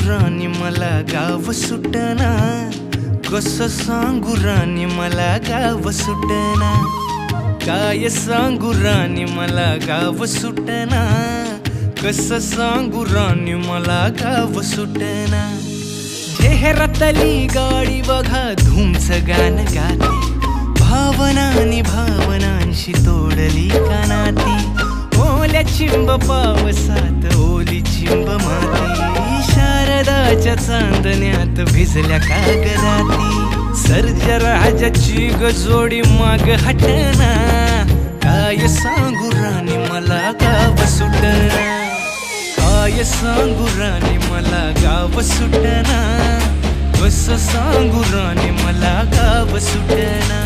राणी मला गाव सुटना, कसं सांगू राणी मला गाव सुटना, काय सांगू राणी मला गाव सुटना, कसं सांगू राणी मला गाव सुटना। शहरातली गाडी बघा धूमचं गाणं गाते, भावनांनी भावनांशी तोडली कानाती, ओल्या चिंब पावसात ओली चिंब माती, शारदाच्या चांदण्यात भिजल्या कागदाती, सर्जराजाची गजोडी माग हटना, काय सांगू राणी मला गाव सुटना, काय सांगू राणी मला गाव सुटना, कसं सांगू राणी मला गाव सुटना।